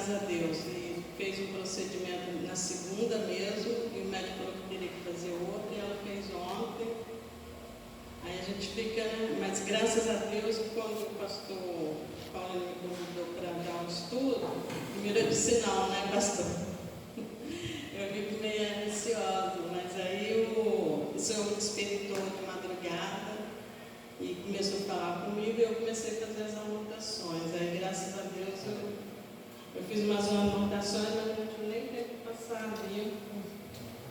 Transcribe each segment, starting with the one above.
graças a Deus. E fez um procedimento na segunda mesmo, e o médico falou que teria que fazer outro, e ela fez ontem. Aí a gente fica, né? Mas graças a Deus, quando o pastor Paulo me convidou para dar um estudo, primeiro eu disse não, né, pastor? Eu fico meio ansiosa, mas aí o Senhor me despertou de madrugada e começou a falar comigo, e eu comecei a fazer as anotações. Aí, graças a Deus, eu fiz umas anotações, mas não tive nem tempo de passar ali.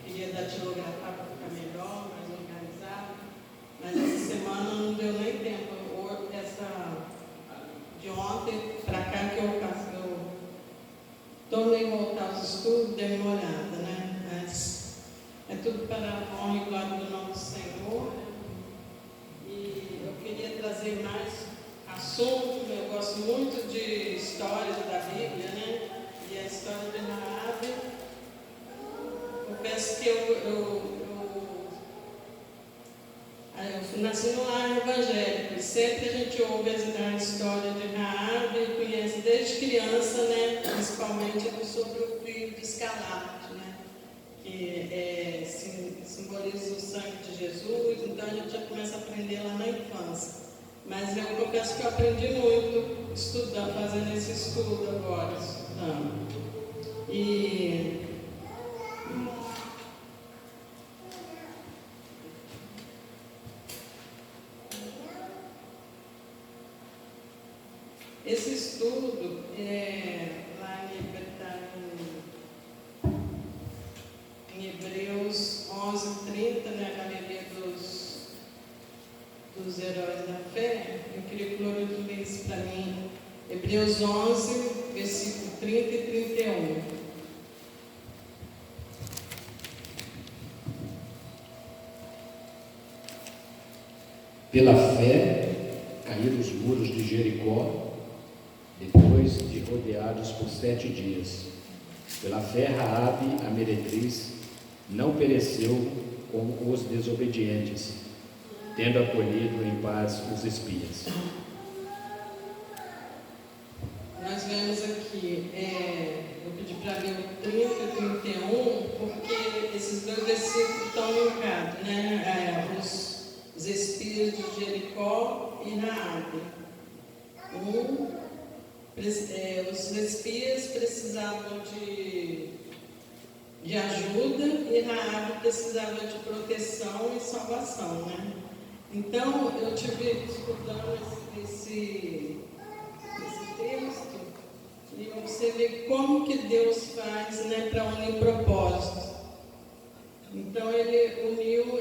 Queria datilografar para ficar melhor, mais organizado, mas essa semana não deu nem tempo. De ontem para cá que eu tornei voltar aos estudos, dei uma olhada, né? Mas é tudo para a honra e glória do nome do Senhor. E eu queria trazer mais assunto. Eu gosto muito de histórias da Bíblia, né? E a história de Raabe. Confesso que eu nasci no lar evangélico, e sempre a gente ouve a história de Raabe e conhece desde criança, né? Principalmente sobre o fio de escarlate, né? Que simboliza o sangue de Jesus, então a gente já começa a aprender lá na infância. Mas eu confesso que eu aprendi muito estudando, fazendo esse estudo agora, estudando. E esse estudo lá em Hebreus 11:30, né, a galeria dos heróis da fé. Eu queria que o Glório lesse para mim Hebreus 11, versículo 30 e 31. Pela fé, caíram os muros de Jericó, depois de rodeados por 7 dias. Pela fé, Raabe, a meretriz, não pereceu com os desobedientes, tendo acolhido em paz os espias. Nós vemos aqui, eu pedi para ler o 30 e 31, porque esses dois versículos estão ligados, né? Os espias de Jericó e Raabe. Os espias precisavam de ajuda, e Raabe precisava de proteção e salvação, né? Então, eu estive estudando esse texto, e você vê como que Deus faz, né, para unir propósitos. Então, ele uniu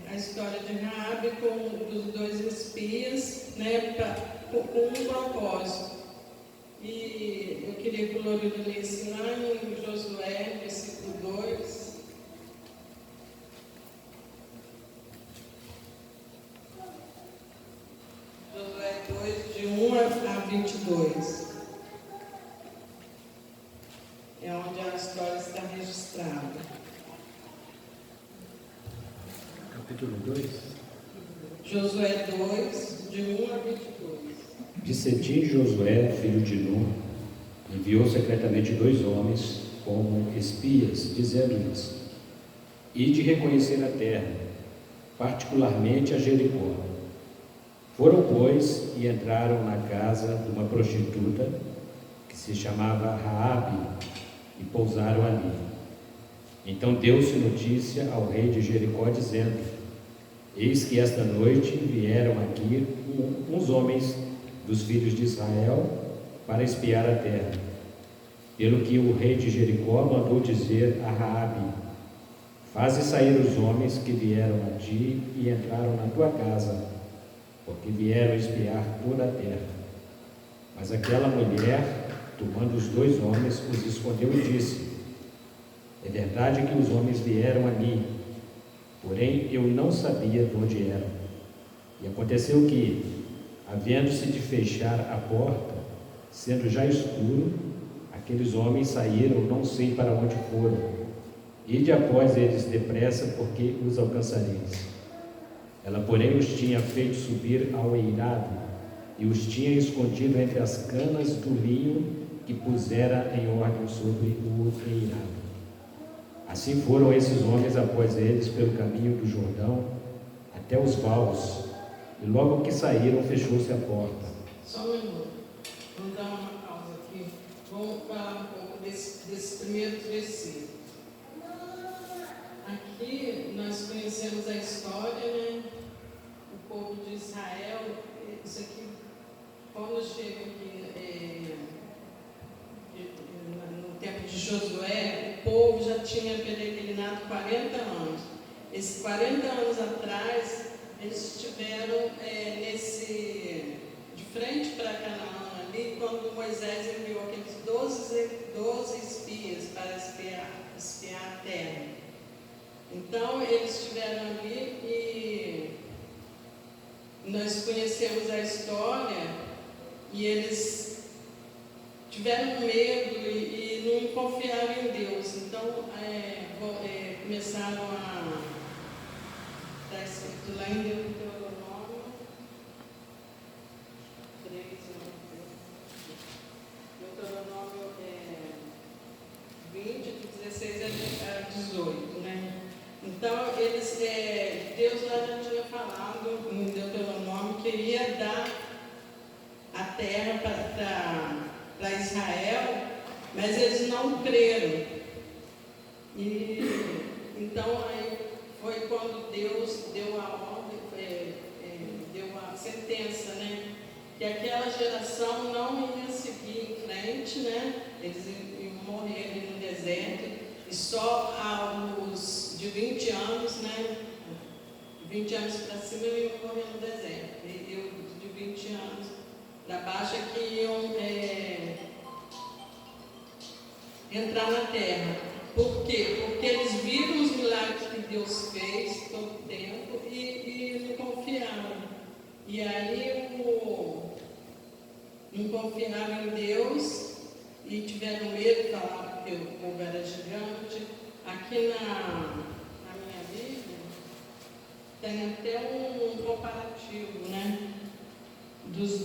a história de Raabe com os dois espias, né, com um propósito. E eu queria que o Lorido lesse lá em Josué, versículo 2. Josué 2, de 1 a 22. É onde a história está registrada. Capítulo 2. Josué 2, de 1 a 22. Disse Tim Josué, filho de Nun, enviou secretamente 2 homens como espias, dizendo-lhes: Ide reconhecer a terra, particularmente a Jericó. Foram, pois, e entraram na casa de uma prostituta, que se chamava Raabe, e pousaram ali. Então deu-se notícia ao rei de Jericó, dizendo: Eis que esta noite vieram aqui uns homens dos filhos de Israel para espiar a terra. Pelo que o rei de Jericó mandou dizer a Raabe: Faze sair os homens que vieram a ti e entraram na tua casa, porque vieram espiar toda a terra. Mas aquela mulher, tomando os 2 homens, os escondeu e disse: É verdade que os homens vieram a mim, porém eu não sabia de onde eram. E aconteceu que, havendo-se de fechar a porta, sendo já escuro, aqueles homens saíram, não sei para onde foram. Ide após eles depressa, porque os alcançareis. Ela, porém, os tinha feito subir ao eirado, e os tinha escondido entre as canas do linho que pusera em ordem sobre o eirado. Assim foram esses homens após eles pelo caminho do Jordão até os vaus, e logo que saíram fechou-se a porta. Só um minuto, vamos dar uma pausa aqui. Vamos falar um pouco desses primeiros versículos. Aqui nós conhecemos a história, né? O povo de Israel, isso aqui, quando chega aqui no tempo de Josué, o povo já tinha peregrinado 40 anos. Esses 40 anos atrás, eles estiveram de frente para Canaã ali, quando Moisés enviou aqueles 12 espias para espiar a terra. Então, eles estiveram ali e nós conhecemos a história e eles tiveram medo e não confiaram em Deus. Então, começaram a... Está escrito lá em Deuteronômio 3, Deuteronômio 20, de 16 a 18, né? Então, Deus lá já tinha falado em Deuteronômio que iria dar a terra para Israel, mas eles não creram. E então aí foi quando Deus deu a ordem, deu a sentença, né? Que aquela geração não ia seguir em frente, né? Eles iam morrer ali no deserto, e só aos de 20 anos, né? 20 anos para cima iam morrer no deserto. E eu, de 20 anos para baixo, é que iam entrar na terra. Por quê? Porque eles viram os milagres que Deus fez todo o tempo e não confiaram. E aí não confiaram em Deus e tiveram medo, falaram que o povo era gigante. Aqui na minha Bíblia tem até um comparativo, né? Dos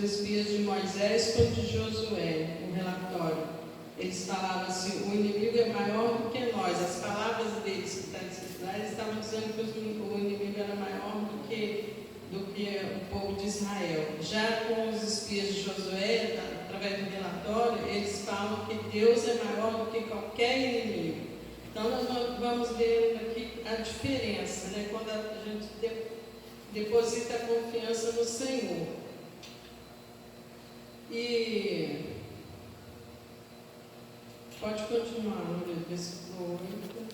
espias de Moisés com de Josué, um relatório. Eles falavam assim: o inimigo é maior do que nós. As palavras deles que estão escritas lá, eles estavam dizendo que o inimigo era maior do que o povo de Israel. Já com os espias de Josué, através do relatório, eles falam que Deus é maior do que qualquer inimigo. Então nós vamos ver aqui a diferença, né? Quando a gente deposita a confiança no Senhor. E pode continuar, no versículo 8.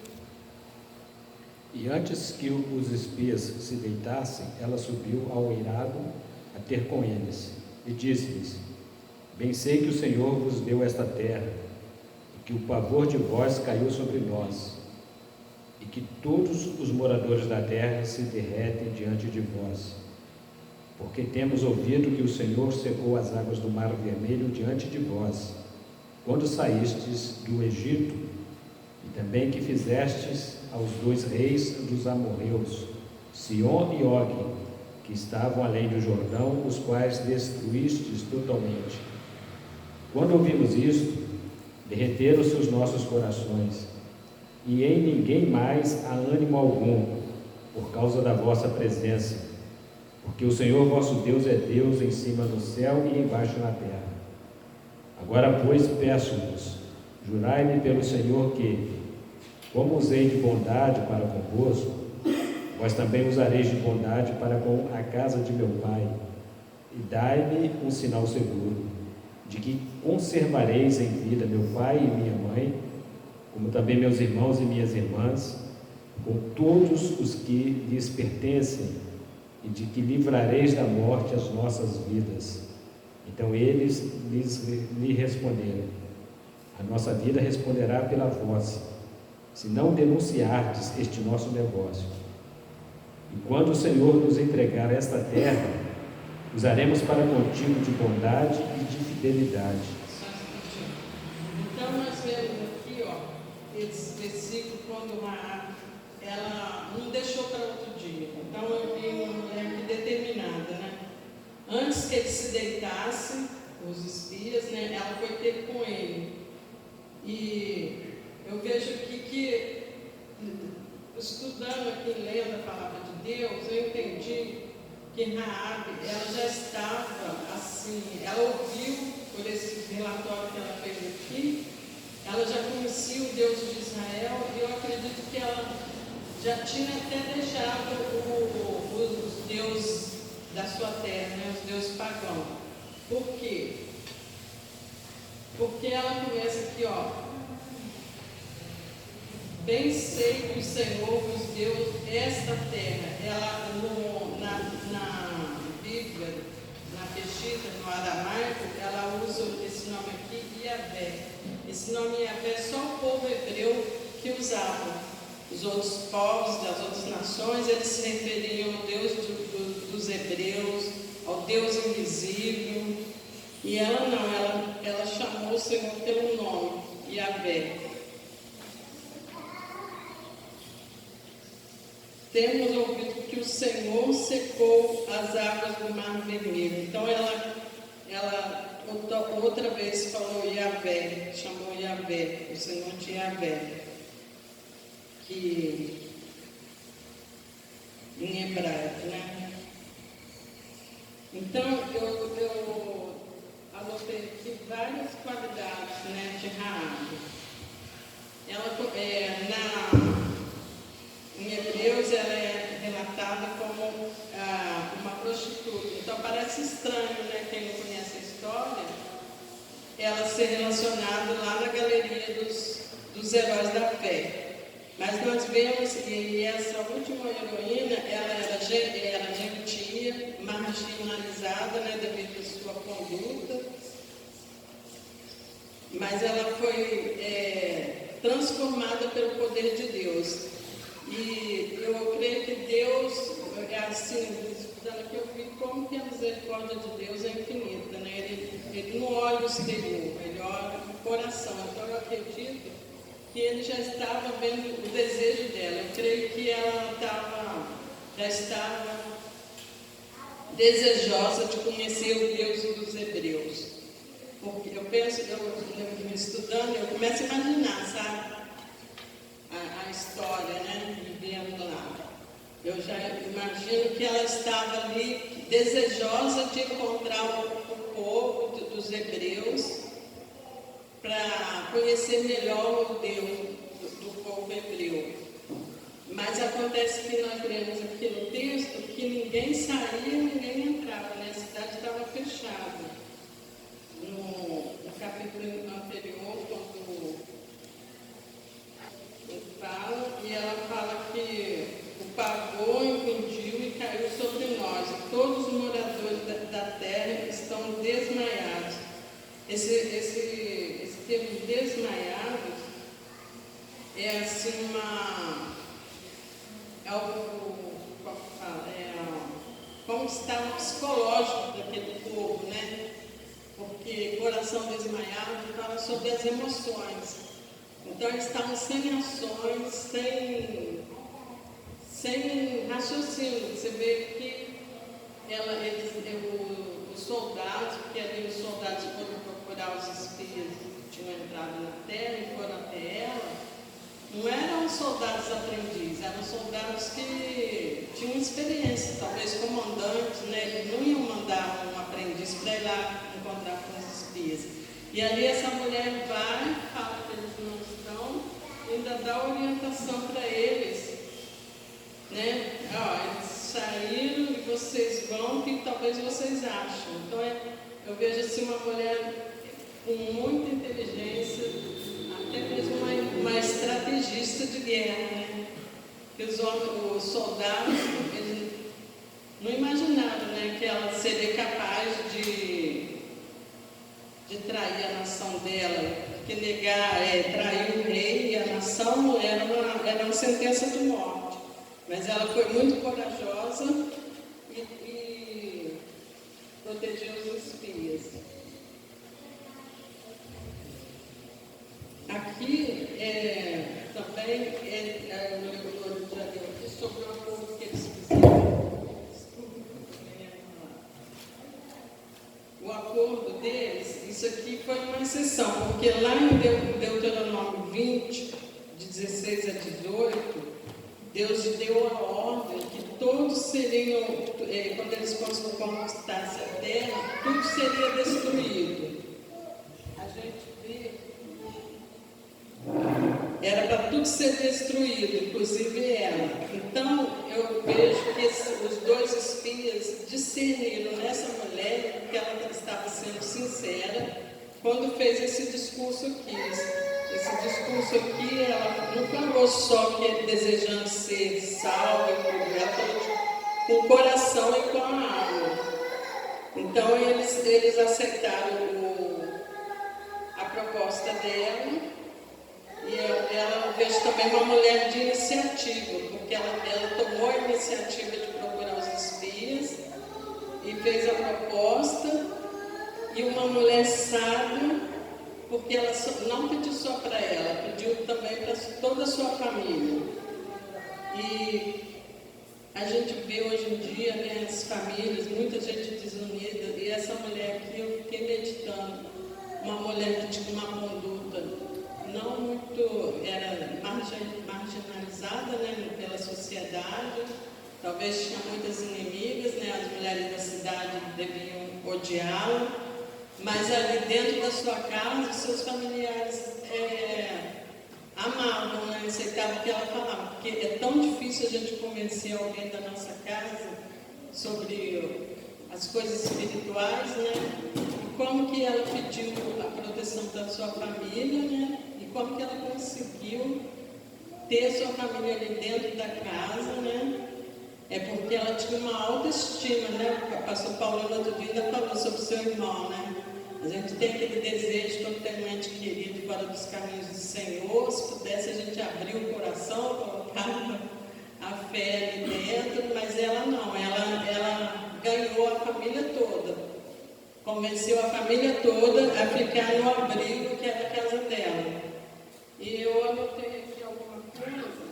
E antes que os espias se deitassem, ela subiu ao eirado a ter com eles, e disse-lhes: bem sei que o Senhor vos deu esta terra, e que o pavor de vós caiu sobre nós, e que todos os moradores da terra se derretem diante de vós, porque temos ouvido que o Senhor secou as águas do Mar Vermelho diante de vós, quando saístes do Egito, e também que fizestes aos 2 reis dos amorreus, Sion e Og, que estavam além do Jordão, os quais destruístes totalmente. Quando ouvimos isto, derreteram-se os nossos corações, e em ninguém mais há ânimo algum, por causa da vossa presença, porque o Senhor vosso Deus é Deus em cima no céu e embaixo na terra. Agora, pois, peço-vos, jurai-me pelo Senhor que, como usei de bondade para convosco, vós também usareis de bondade para com a casa de meu pai, e dai-me um sinal seguro, de que conservareis em vida meu pai e minha mãe, como também meus irmãos e minhas irmãs, com todos os que lhes pertencem, e de que livrareis da morte as nossas vidas. Então eles lhe responderam: a nossa vida responderá pela vossa, se não denunciardes este nosso negócio. E quando o Senhor nos entregar esta terra, usaremos para contigo de bondade e de fidelidade. Então nós vemos aqui, esse versículo, quando ela não deixou para outro dia. Então é aqui determinada, né? Antes que eles se deitassem, os espias, né, ela foi ter com ele. E eu vejo aqui que, estudando aqui, lendo a palavra de Deus, eu entendi que Raabe, ela já estava assim, ela ouviu por esse relatório que ela fez aqui, ela já conhecia o Deus de Israel, e eu acredito que ela já tinha até deixado os deuses da sua terra, né, os deuses pagãos. Por quê? Porque ela começa aqui, ó. Bem sei que o Senhor vos deu esta terra. Ela, na Bíblia, na pesquisa, no aramaico, ela usa esse nome aqui, Iavé. Esse nome Iavé é só o povo hebreu que usava. Os outros povos das outras nações, eles se referiam ao Deus dos hebreus, ao Deus invisível. E ela não, ela chamou o Senhor pelo nome, Iavé. Temos ouvido que o Senhor secou as águas do Mar Vermelho. Então ela outra vez falou Iavé, chamou Iavé, o Senhor de Iavé, que em hebraico, né? Então eu anotei aqui várias qualidades, né, de Raabe. Ela em Hebreus, ela é relatada como uma prostituta. Então, parece estranho, né, quem não conhece a história, ela ser relacionada lá na galeria dos heróis da fé. Mas nós vemos que essa última heroína, ela era gentia, marginalizada, né, devido à sua conduta, mas ela foi transformada pelo poder de Deus. E eu creio que Deus, assim, estudando aqui, eu vi como que a misericórdia de Deus é infinita, né? Ele não olha o exterior, ele olha o coração. Então eu acredito que ele já estava vendo o desejo dela. Eu creio que ela já estava desejosa de conhecer o Deus dos hebreus. Porque eu penso, estudando, eu começo a imaginar, sabe? A história, né, vivendo lá. Eu já imagino que ela estava ali desejosa de encontrar o povo dos hebreus para conhecer melhor o Deus do povo hebreu. Mas acontece que nós lemos aqui no texto que ninguém saía, ninguém entrava, né? A cidade estava fechada. No capítulo anterior, quando fala, e ela fala que o pavor invadiu e caiu sobre nós, e todos os moradores da terra estão desmaiados. Esse termo desmaiados é assim como estado psicológico daquele povo, né? Porque coração desmaiado fala sobre as emoções. Então eles estavam sem ações, sem raciocínio. Você vê que os soldados, porque ali os soldados foram procurar os espias que tinham entrado na terra e foram até ela, não eram soldados aprendizes, eram soldados que tinham experiência, talvez comandantes, né? Eles não iam mandar um aprendiz para ir lá encontrar com os espias. E ali essa mulher vai, fala que eles não estão, ainda dá orientação para eles, né? Eles saíram e vocês vão, que talvez vocês acham. Então eu vejo assim uma mulher com muita inteligência, até mesmo uma estrategista de guerra, né? Que os soldados, eles não imaginaram, né, que ela seria capaz de trair a nação dela, porque trair o rei e a nação era uma sentença de morte. Mas ela foi muito corajosa e protegeu os espias. Aqui também o leitor já deu aqui sobre o acordo que eles fizeram. O acordo acordo deles, isso aqui foi uma exceção, porque lá em Deuteronômio 20, de 16 a 18, Deus deu a ordem que todos seriam, quando eles conquistassem a terra, tudo seria destruído. A gente vê, era para tudo ser destruído, inclusive ela. Então, eu vejo que os dois espias discerniram nessa mulher que ela estava sendo sincera quando fez esse discurso aqui. Esse discurso aqui, ela não falou só que desejando ser salva, ela falou com o coração e com a alma. Então, eles aceitaram a proposta dela. E ela vejo também uma mulher de iniciativa, porque ela tomou a iniciativa de procurar os espias e fez a proposta. E uma mulher sábia, porque ela não pediu só para ela, pediu também para toda a sua família. E a gente vê hoje em dia, né, as famílias, muita gente desunida, e essa mulher aqui, eu fiquei meditando, uma mulher que tinha uma conduta não muito, era marginalizada, né, pela sociedade, talvez tinha muitas inimigas, né, as mulheres da cidade deviam odiá-la, mas ali dentro da sua casa, os seus familiares amavam, né, aceitavam o que ela falava, porque é tão difícil a gente convencer alguém da nossa casa sobre as coisas espirituais, né, e como que ela pediu a proteção da sua família, né, e como que ela conseguiu ter sua família ali dentro da casa, né? É porque ela tinha uma autoestima, né? O pastor Paulo outro dia ainda falou sobre o seu irmão, né? A gente tem aquele desejo, quando tem um ente querido fora dos caminhos do Senhor, se pudesse a gente abrir o coração, colocar a fé ali dentro, mas ela não, ela ganhou a família toda, convenceu a família toda a ficar no abrigo que era a casa dela. E eu anotei aqui alguma coisa.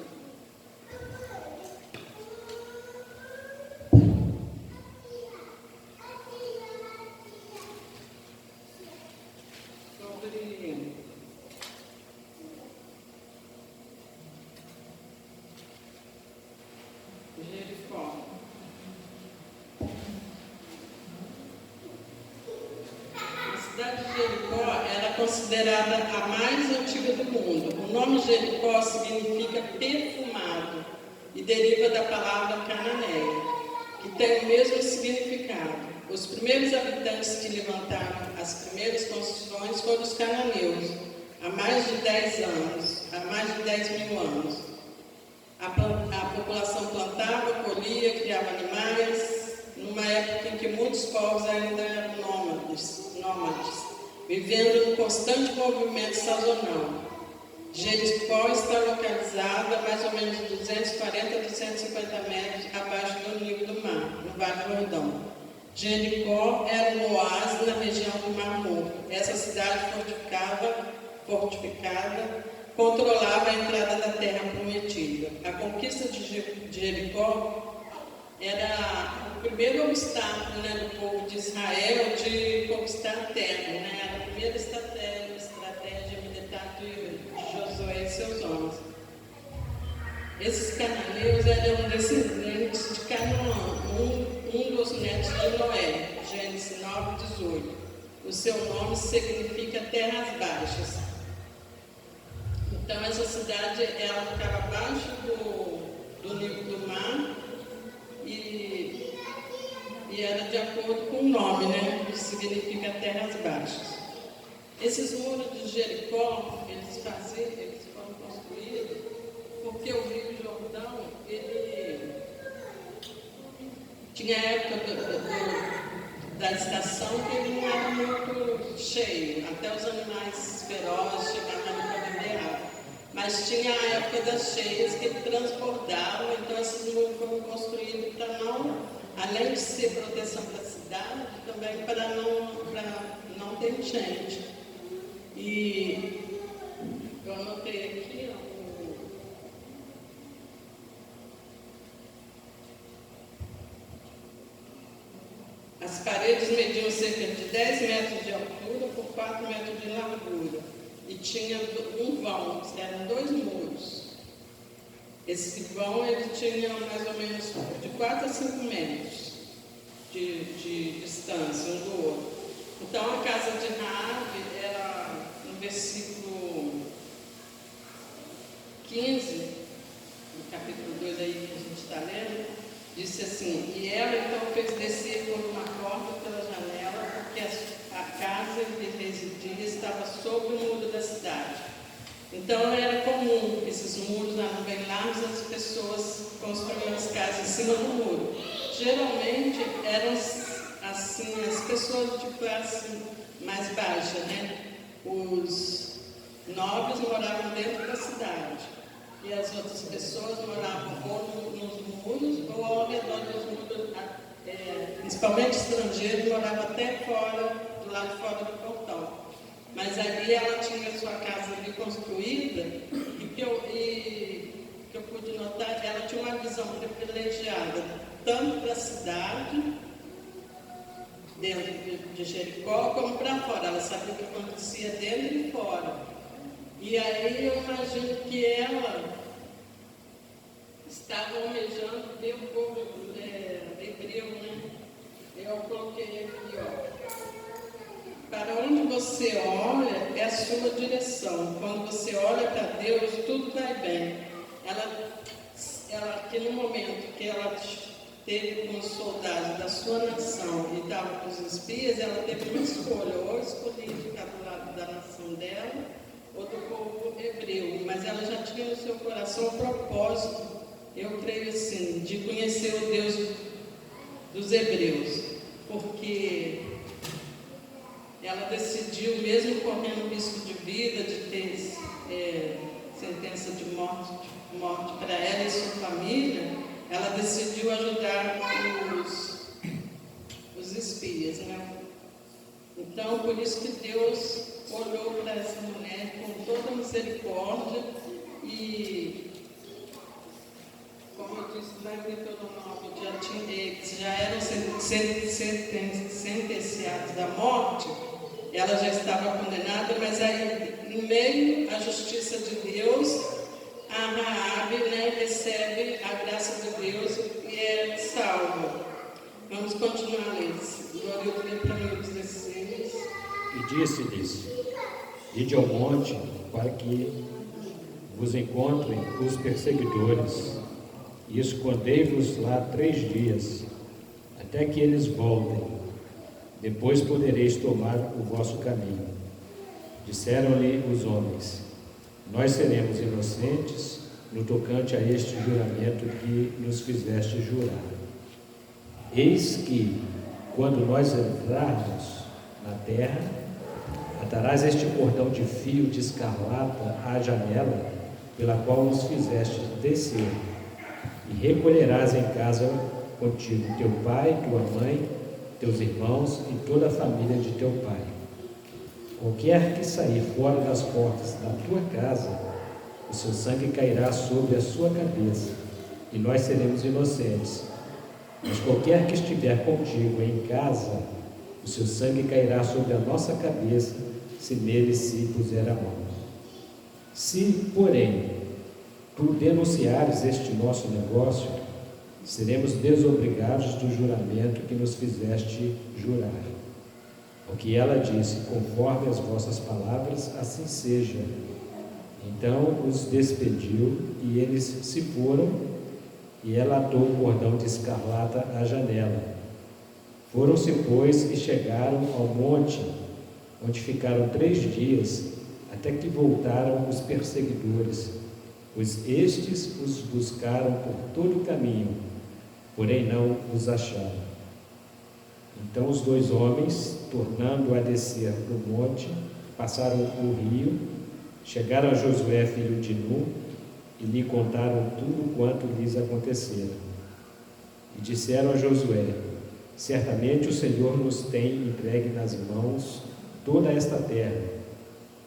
Sobre Jericó. A cidade de Jericó era considerada a mais antiga do mundo. O nome Jericó significa perfumado e deriva da palavra cananeia, que tem o mesmo significado. Os primeiros habitantes que levantaram as primeiras construções foram os cananeus, há mais de 10 anos, há mais de 10 mil anos. A população plantava, colhia, criava animais, numa época em que muitos povos ainda eram nômades, vivendo num constante movimento sazonal. Jericó está localizada a mais ou menos 240 a 250 metros abaixo do nível do mar, no Vale do Jordão. Jericó era um oásis na região do Mar Morto. Essa cidade fortificada controlava a entrada da terra prometida. A conquista de Jericó era o primeiro obstáculo, né, do povo de Israel de conquistar a terra, né? Era a primeira estratégia militar de Josué e seus homens. Esses cananeus eram descendentes de Canaã, um dos netos de Noé, Gênesis 9, 18. O seu nome significa terras baixas. Então, essa cidade, ela ficava abaixo do nível do mar e era de acordo com o nome, né, que significa terras baixas. Esses muros de Jericó, eles foram construídos porque o Rio Jordão, ele tinha a época da estação que ele não era muito cheio, até os animais ferozes chegavam para beber água. Mas tinha a época das cheias que transbordavam, então esses muros foram construídos para não, além de ser proteção da cidade, também para não ter enchente. E eu anotei aqui, ó, as paredes mediam cerca de 10 metros de altura por 4 metros de largura. E tinha um vão, eram 2 muros. Esse vão ele tinha mais ou menos de 4 a 5 metros de distância um do outro. Então a casa de Raabe era no versículo 15, no capítulo 2 aí que a gente está lendo, disse assim: e ela então fez descer por uma porta pela janela, porque a casa em que residia estava sobre o muro da cidade. Então era comum, esses muros eram bem largos, as pessoas construíam as casas em cima do muro. Geralmente eram assim, as pessoas de classe mais baixa, né? Os nobres moravam dentro da cidade e as outras pessoas moravam ou nos muros ou ao redor dos muros, principalmente estrangeiros, moravam até fora, do lado de fora do portão. Mas ali ela tinha a sua casa ali construída e que eu pude notar, ela tinha uma visão privilegiada tanto para a cidade, dentro de Jericó, como para fora. Ela sabia o que acontecia dentro e fora. E aí eu imagino que ela estava almejando ver o povo hebreu, né? Eu coloquei aqui, ó. Para onde você olha é a sua direção. Quando você olha para Deus, tudo vai bem. Ela aqui no momento que ela teve com os soldados da sua nação e estava com os espias, ela teve uma escolha, ou escolher ficar do lado da nação dela, ou do povo hebreu. Mas ela já tinha no seu coração o propósito, eu creio assim, de conhecer o Deus dos hebreus, porque ela decidiu, mesmo correndo risco de vida, de ter sentença de morte para ela e sua família, ela decidiu ajudar os espias, né? Então, por isso que Deus olhou para essa mulher com toda misericórdia e, como eu disse lá em Deuteronômio, já eram sentenciados da morte. Ela já estava condenada, mas aí, em meio à justiça de Deus, a Raabe, né, recebe a graça de Deus e é salva. Vamos continuar a ler. Glória ao Deus para mim, 16. E disse-lhes: ide ao monte para que vos encontrem os perseguidores, e escondei-vos lá 3 dias, até que eles voltem. Depois podereis tomar o vosso caminho. Disseram-lhe os homens: nós seremos inocentes no tocante a este juramento que nos fizeste jurar. Eis que, quando nós entrarmos na terra, atarás este cordão de fio de escarlata à janela pela qual nos fizeste descer, e recolherás em casa contigo teu pai, tua mãe, teus irmãos e toda a família de teu pai. Qualquer que sair fora das portas da tua casa, o seu sangue cairá sobre a sua cabeça, e nós seremos inocentes. Mas qualquer que estiver contigo em casa, o seu sangue cairá sobre a nossa cabeça, se nele se puser a mão. Se, porém, tu denunciares este nosso negócio, seremos desobrigados do juramento que nos fizeste jurar. O que ela disse: conforme as vossas palavras, assim seja. Então os despediu e eles se foram, e ela atou o cordão de escarlata à janela. Foram-se, pois, e chegaram ao monte, onde ficaram 3 dias, até que voltaram os perseguidores, pois estes os buscaram por todo o caminho, porém não os acharam. Então os 2 homens, tornando a descer do monte, passaram o rio, chegaram a Josué, filho de Nun, e lhe contaram tudo quanto lhes acontecera. E disseram a Josué: certamente o Senhor nos tem entregue nas mãos toda esta terra,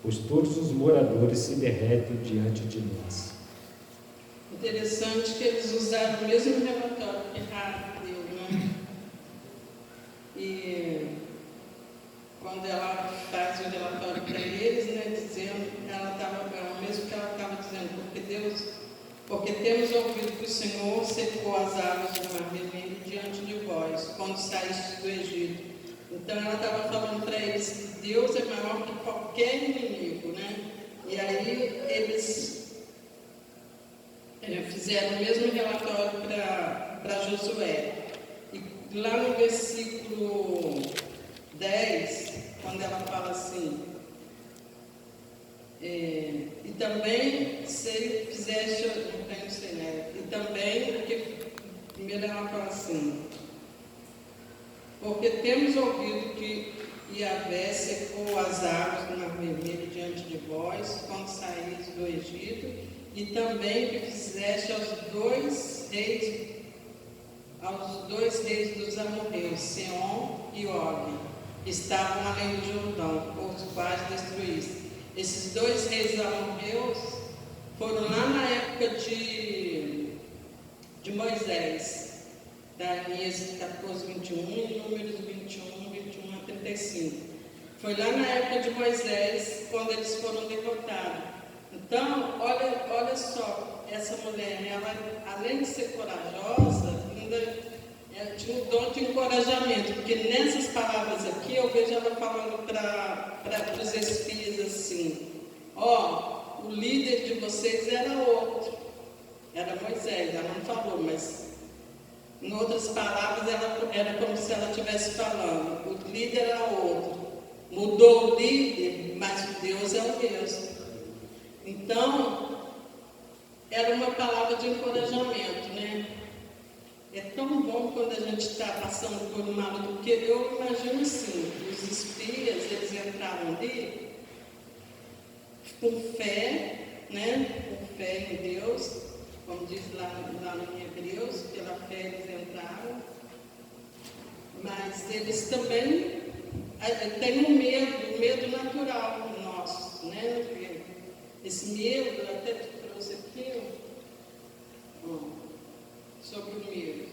pois todos os moradores se derretem diante de nós. Interessante que eles usaram o mesmo relatório que Raabe deu, né? E E quando ela faz o relatório para eles, né, dizendo, o mesmo que ela estava dizendo, porque temos ouvido que o Senhor secou as águas do Mar Vermelho diante de vós, quando saíste do Egito. Então ela estava falando para eles que Deus é maior que qualquer inimigo, né? E aí eles fizeram o mesmo relatório para Josué. E lá no versículo 10, quando ela fala assim, e também se fizeste, não sei, né? E também, porque primeiro ela fala assim, porque temos ouvido que Yahvé secou as águas do Mar Vermelho diante de vós, quando saíste do Egito, e também que fizeste aos dois reis dos amorreus, Seom e Og, que estavam além do Jordão, os quais destruíste. Esses dois reis amorreus foram lá na época de Moisés, da Êxodo 14, 21 e Números 21 a 35. Foi lá na época de Moisés, quando eles foram derrotados. Então, olha só, essa mulher, ela, além de ser corajosa, ainda tinha um dom de encorajamento, porque nessas palavras aqui eu vejo ela falando para os espias assim, o líder de vocês era outro, era Moisés, ela não falou, mas em outras palavras era como se ela estivesse falando, o líder era outro, mudou o líder, mas o Deus é o mesmo. Então, era uma palavra de encorajamento, né? É tão bom quando a gente está passando por uma luta, porque eu imagino assim, os espias, eles entraram ali com fé, né? Com fé em Deus, como diz lá em Hebreus, pela fé eles entraram, mas eles também têm um medo natural nosso, né? Esse medo, eu até trouxe aqui, sobre o medo.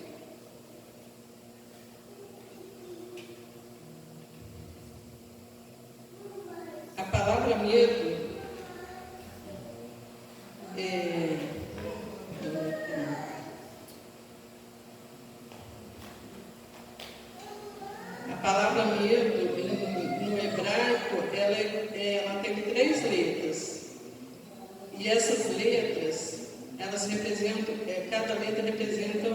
A palavra medo a palavra medo no hebraico ela tem 3 letras. E essas letras, elas representam, cada letra representa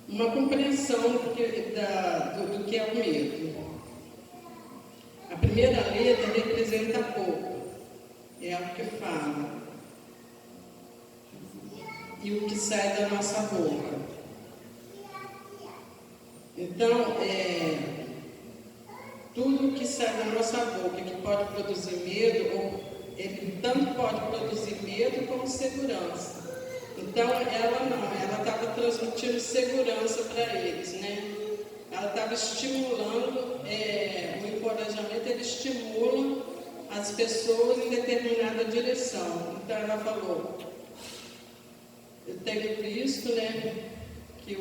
uma compreensão do que é o medo. A primeira letra representa pouco, é o que fala, e o que sai da nossa boca. Então, tudo que sai da nossa boca que pode produzir medo, ele tanto pode produzir medo como segurança. Então, ela estava transmitindo segurança para eles, né? Ela estava estimulando, o encorajamento, ele estimula as pessoas em determinada direção. Então, ela falou, eu tenho visto, né, que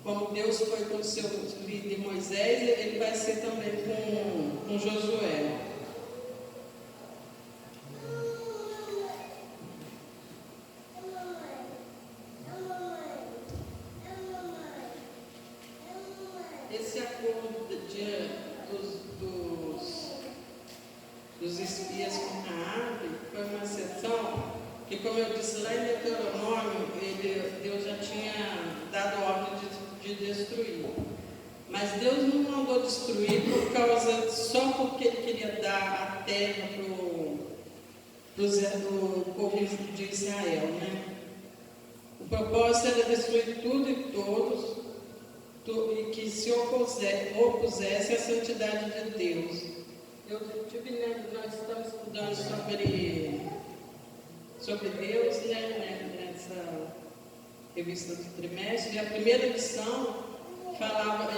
como Deus foi com o seu líder Moisés, ele vai ser também com Josué. Esse acordo dos espias com Raabe foi uma sessão que, como eu disse lá em Deuteronômio, Deus já tinha dado ordem de destruir. Mas Deus não mandou destruir só porque Ele queria dar a terra do povo de Israel, né? O propósito era destruir tudo e todos, e que se opusesse à santidade de Deus. Eu estive lendo, nós estamos estudando sobre Deus, né, nessa revista do trimestre, e a primeira edição falava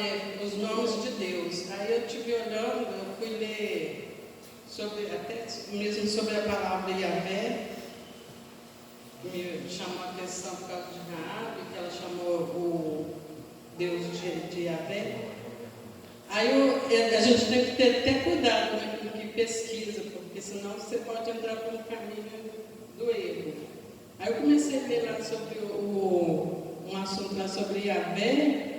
os nomes de Deus. Aí eu estive olhando, eu fui ler até mesmo sobre a palavra Yahvé, me chamou a atenção por causa de Raabe, que ela chamou o Deus de Yahvé. Aí a gente tem que ter até cuidado, né, com o que pesquisa, porque senão você pode entrar por um caminho do erro. Aí eu comecei a ver lá sobre um assunto lá sobre Yahvé.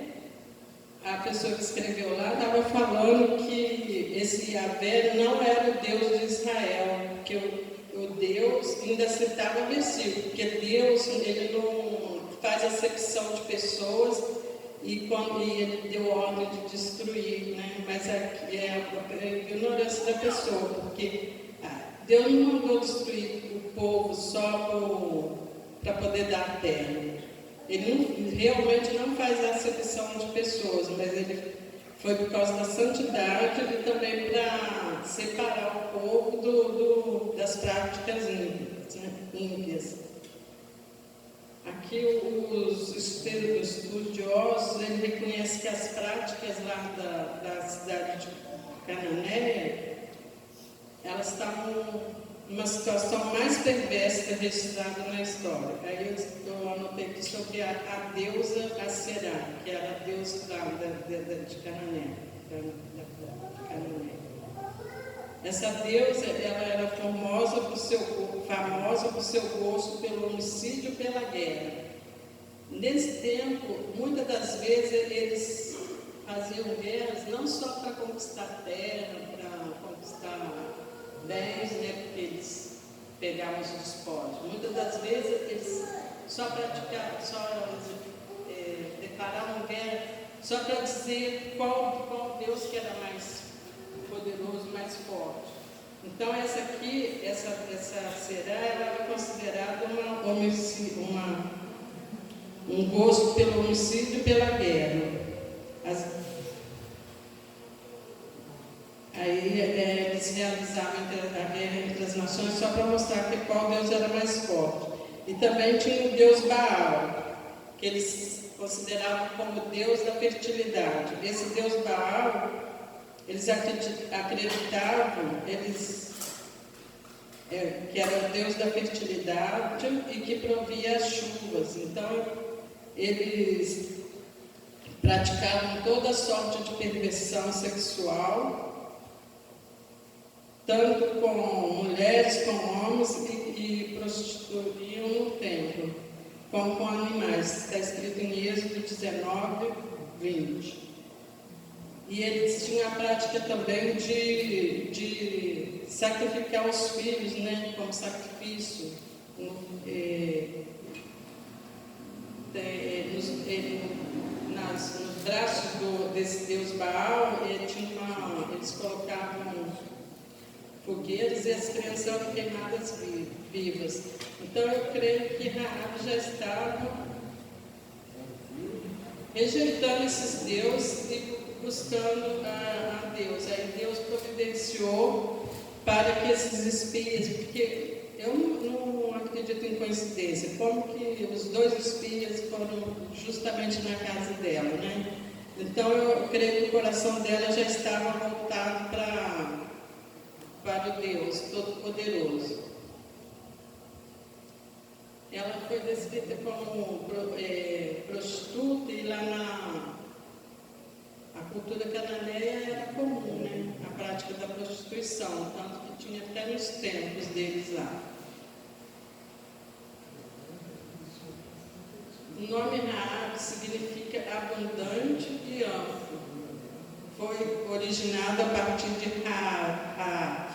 A pessoa que escreveu lá estava falando que esse Yahvé não era o Deus de Israel, que o Deus, ainda citava versículo, porque Deus ele não faz acepção de pessoas e ele deu ordem de destruir, né? Mas aqui é a ignorância da pessoa, porque Deus não mandou destruir o povo só para poder dar a terra. Ele realmente não faz acepção de pessoas, mas ele foi por causa da santidade e também para separar o povo das práticas ímpias. Aqui os estudiosos reconhecem que as práticas lá da cidade de Cananéia, elas estavam numa situação mais perversa registrada na história. Aí eu anotei aqui sobre a deusa Aserá, que era a deusa de Canané. Essa deusa ela era famosa por seu gosto pelo homicídio e pela guerra. Nesse tempo, muitas das vezes eles faziam guerras não só para conquistar terra, para conquistar bens, né, porque eles pegavam os despojos. Muitas das vezes eles só declaravam guerra só para dizer qual Deus que era mais poderoso, mais forte. Então essa Será, ela era considerada um gosto pelo homicídio e pela guerra. Aí eles realizavam a guerra entre as nações só para mostrar qual Deus era mais forte. E também tinha o Deus Baal, que eles consideravam como Deus da fertilidade. Esse Deus Baal, eles acreditavam que era o Deus da fertilidade e que provia as chuvas. Então, eles praticavam toda sorte de perversão sexual, tanto com mulheres, com homens, e prostituíam no templo, como com animais. Está escrito em Êxodo 19, 20. E eles tinham a prática também de sacrificar os filhos, né, como sacrifício. Nos braços desse Deus Baal, eles colocavam fogueiras e as crianças eram queimadas vivas. Então eu creio que Raabe já estava rejeitando esses deuses e buscando a Deus. Aí Deus providenciou para que esses espias, porque eu não acredito em coincidência, como que os dois espias foram justamente na casa dela, né? Então eu creio que o coração dela já estava voltado para o Deus Todo-Poderoso. Ela foi descrita como prostituta, e lá a cultura cananeia era comum, né? A prática da prostituição, tanto que tinha até nos templos deles lá. O nome Raabe significa abundante e amplo. Foi originado a partir de Raaf,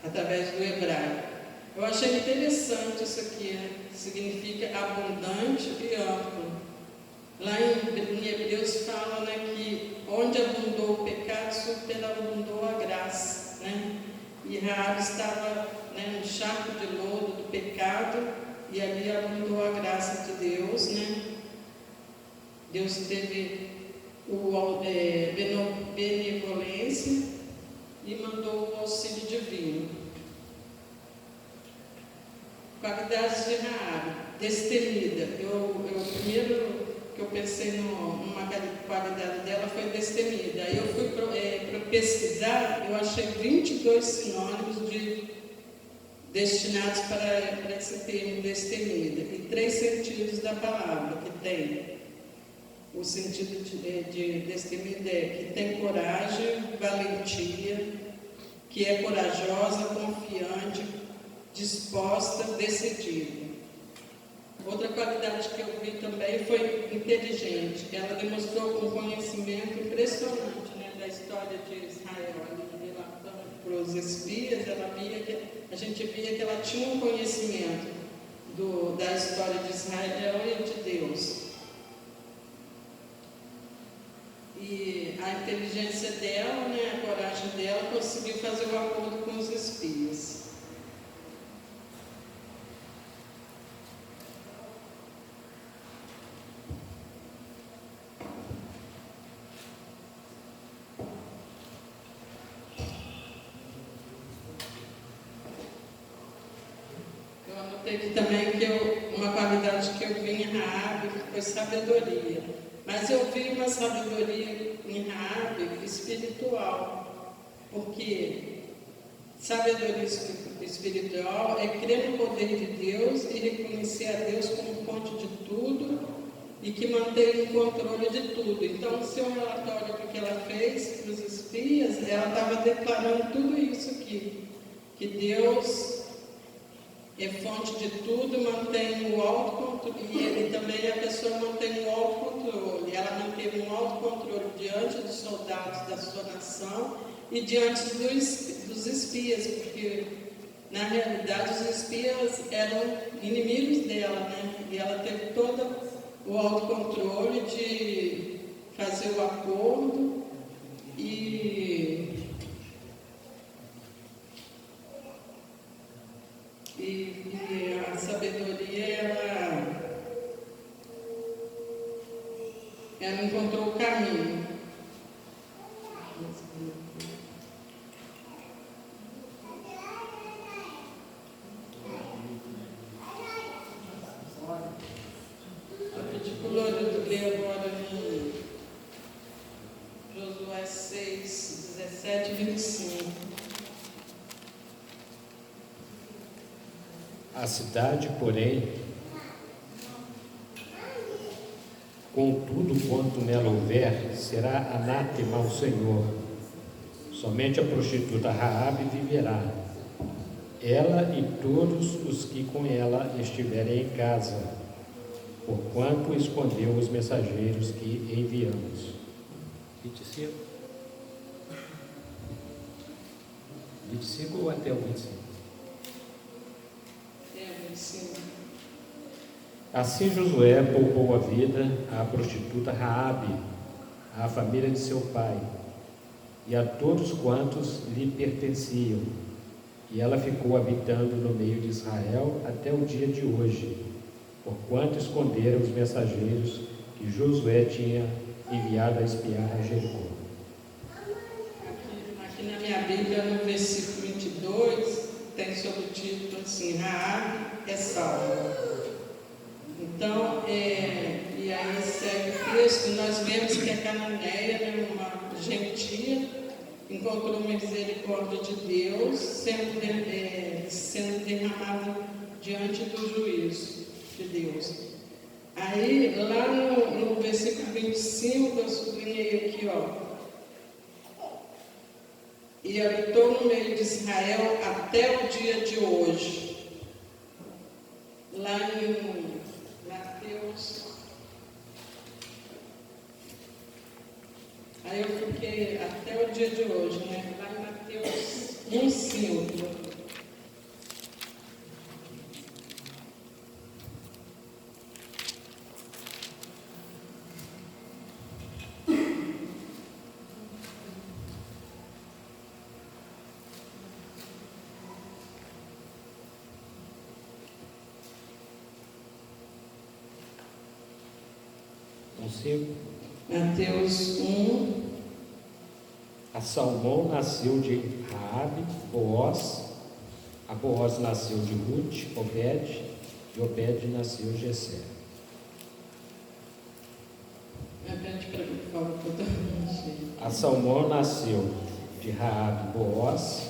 através do hebraico. Eu achei interessante isso aqui, né? Significa abundante e amplo. Lá em Hebreus fala, né, que onde abundou o pecado, superabundou a graça, né? E Raabe estava, né, no charco de lodo do pecado, e ali abundou a graça de Deus, né? Deus teve benevolência e mandou o auxílio divino. Qualidades de Raabe: destemida. Primeiro que eu pensei numa qualidade dela foi destemida. Aí eu fui para pesquisar, eu achei 22 sinônimos destinados para esse termo destemida. E 3 sentidos da palavra que tem. O sentido de destemida é que tem coragem, valentia, que é corajosa, confiante, disposta, decidida. Outra qualidade que eu vi também foi inteligente. Ela demonstrou um conhecimento impressionante, né, da história de Israel. Relatando para os espias, a gente via que ela tinha um conhecimento da história de Israel e de Deus. E a inteligência dela, né, a coragem dela, conseguiu fazer o acordo com os espias. Eu anotei aqui também que uma qualidade que eu vi em Raabe foi sabedoria. Mas eu vi uma sabedoria em Raabe espiritual, porque sabedoria espiritual é crer no poder de Deus e reconhecer a Deus como fonte de tudo e que mantém o controle de tudo. Então, no seu relatório que ela fez para os espias, ela estava declarando tudo isso aqui, que Deus é fonte de tudo, mantém o autocontrole, e também a pessoa mantém o autocontrole. Ela manteve um autocontrole diante dos soldados da sua nação e diante dos espias, porque na realidade os espias eram inimigos dela, né? E ela teve todo o autocontrole de fazer o acordo e a sabedoria, ela encontrou o caminho. Eu pedi para o Loro ler agora em Josué 6, 17 e 25. A cidade, porém, com tudo quanto nela houver, será anátema ao Senhor. Somente a prostituta Raabe viverá, ela e todos os que com ela estiverem em casa, porquanto escondeu os mensageiros que enviamos. 25? 25 ou até o 25? Assim Josué poupou a vida à prostituta Raabe, à família de seu pai, e a todos quantos lhe pertenciam, e ela ficou habitando no meio de Israel até o dia de hoje, porquanto esconderam os mensageiros que Josué tinha enviado a espiar a Jericó. Aqui na minha Bíblia, no versículo 22, tem sob o título assim: Raabe é salva. Então, e aí segue o texto, nós vemos que a cananeia, né, uma gentia, encontrou misericórdia de Deus sendo derramada diante do juízo de Deus. Aí, lá no versículo 25, eu sublinhei aqui, e habitou no meio de Israel até o dia de hoje. Lá em Mateus. Aí eu fiquei até o dia de hoje, né? Lá em Mateus 1:5. Mateus 1. A Salmão nasceu de Raabe, Boaz. A Boaz nasceu de Ruth, Obed, e Obed nasceu de Jessé. A Salmão nasceu de Raabe, Boaz.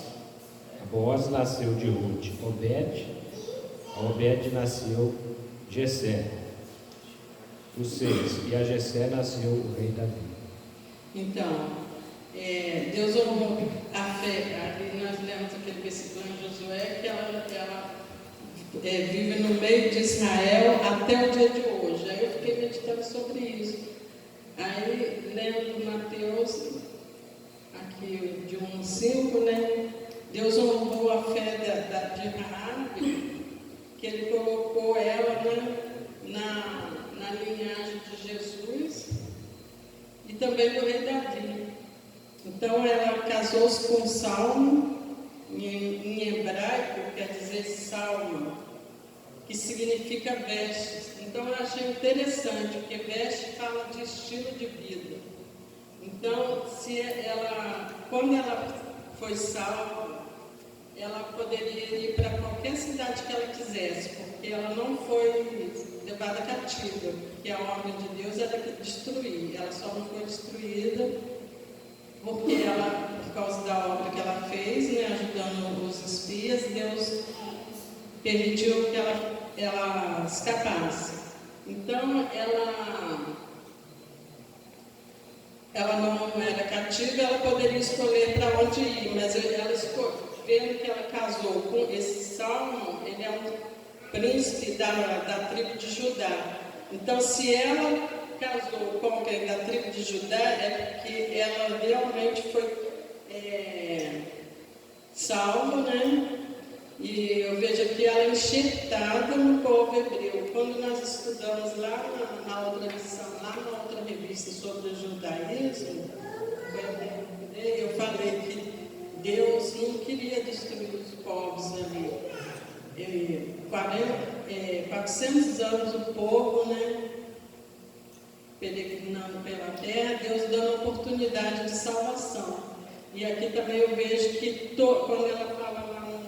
A Boaz nasceu de Ruth Obed, a Obed nasceu Jessé, os 6, e a Jessé nasceu o rei Davi. Então, Deus honrou a fé. Ali nós lemos aquele versículo em Josué, que ela vive no meio de Israel até o dia de hoje. Aí eu fiquei meditando sobre isso. Aí, lendo Mateus, aqui de 1:5, né? Deus honrou a fé de Raabe, que ele colocou ela, né, na linhagem de Jesus e também do rei Davi. Então ela casou-se com Salmo, em hebraico quer dizer salma, que significa vestes. Então eu achei interessante, porque veste fala de estilo de vida. Então, quando ela foi salva, ela poderia ir para qualquer cidade que ela quisesse, porque ela não foi levada cativa, porque a ordem de Deus era destruir. Ela só não foi destruída porque por causa da obra que ela fez, né, ajudando os espias, Deus permitiu que ela escapasse. Então, ela não era cativa, ela poderia escolher para onde ir, mas ela vendo que ela casou com esse Salmo, ele é um príncipe da tribo de Judá. Então, se ela casou com alguém da tribo de Judá, é porque ela realmente foi salva, né? E eu vejo aqui ela enxertada no povo hebreu. Quando nós estudamos lá na outra lição, lá na outra revista sobre o judaísmo, eu falei que Deus não queria destruir os povos ali. 400 anos o povo, né, peregrinando pela terra, Deus dando oportunidade de salvação. E aqui também eu vejo que quando ela fala lá no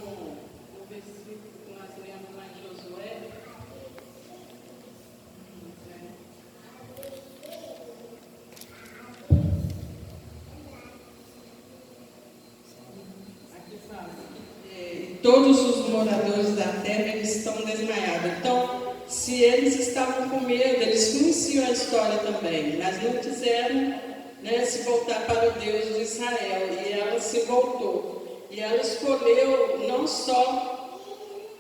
versículo que nós lemos lá em Josué, aqui fala que todos os moradores da terra eles estão desmaiados. Então, se eles estavam com medo, eles conheciam a história também, mas não quiseram, né, se voltar para o Deus de Israel. E ela se voltou. E ela escolheu não só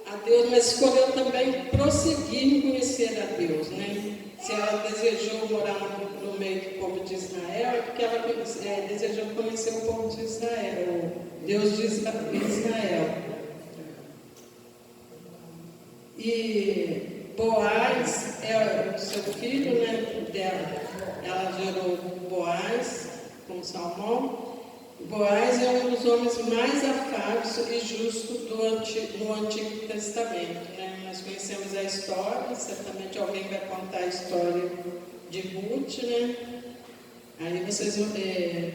a Deus, mas escolheu também prosseguir em conhecer a Deus, né? Se ela desejou morar no meio do povo de Israel, é porque ela desejou conhecer o povo de Israel, o Deus de Israel. E Boaz é o seu filho, né, dela. Ela gerou Boaz com Salmão. Boaz é um dos homens mais afáveis e justos no Antigo Testamento, né? Nós conhecemos a história, certamente alguém vai contar a história de Ruth, né? Aí vocês vão ver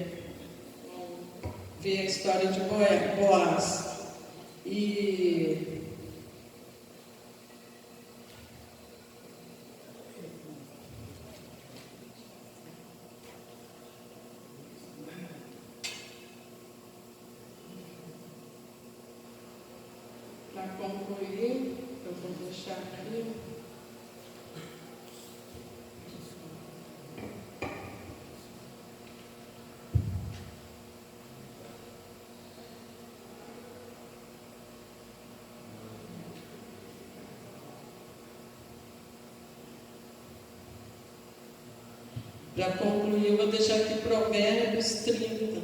a história de Boaz. E para concluir, eu vou deixar aqui. Para concluir, eu vou deixar aqui Provérbios 30,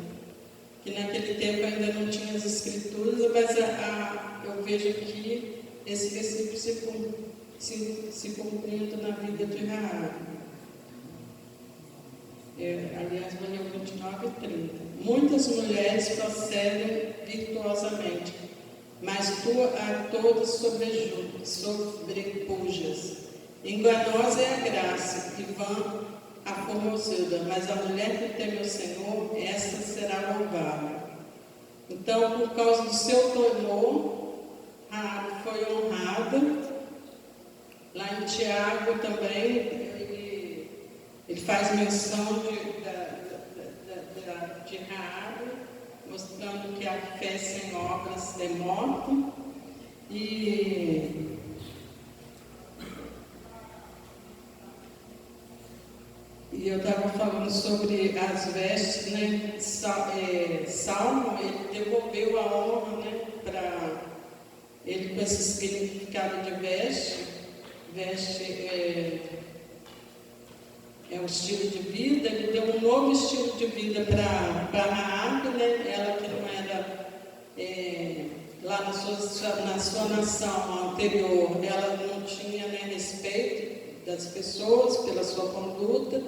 que naquele tempo ainda não tinha as escrituras, mas eu vejo aqui esse versículo se cumprindo na vida de Raabe. Aliás, Daniel 29 e 30. Muitas mulheres procedem virtuosamente, mas tu a todas sobrepujas. Enganosa é a graça e vã a formosura, mas a mulher que teme o Senhor, essa será louvada. Então, por causa do seu temor, Raabe foi honrada. Lá em Tiago também, ele faz menção de Raabe, mostrando que a fé sem obras é morta. E eu estava falando sobre as vestes, né? Salmo, ele devolveu a honra, né, para ele, com esse significado de veste. Veste é um estilo de vida. Ele deu um novo estilo de vida para Raabe, né? Ela que não era lá na sua nação anterior, ela não tinha, né, respeito das pessoas pela sua conduta,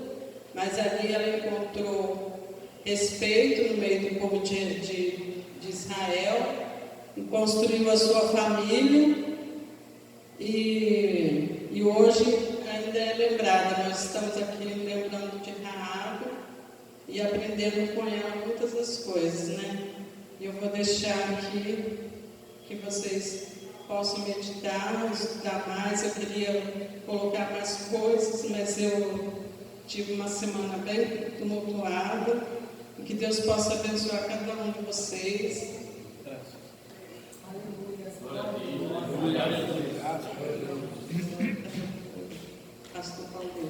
mas ali ela encontrou respeito no meio do povo de Israel e construiu a sua família. E hoje ainda é lembrada. Nós estamos aqui lembrando de Raabe e aprendendo com ela muitas das coisas, né? E eu vou deixar aqui que vocês possam meditar, estudar mais. Eu queria colocar mais coisas, mas eu tive uma semana bem tumultuada. E que Deus possa abençoar cada um de vocês. Pastor Paulo.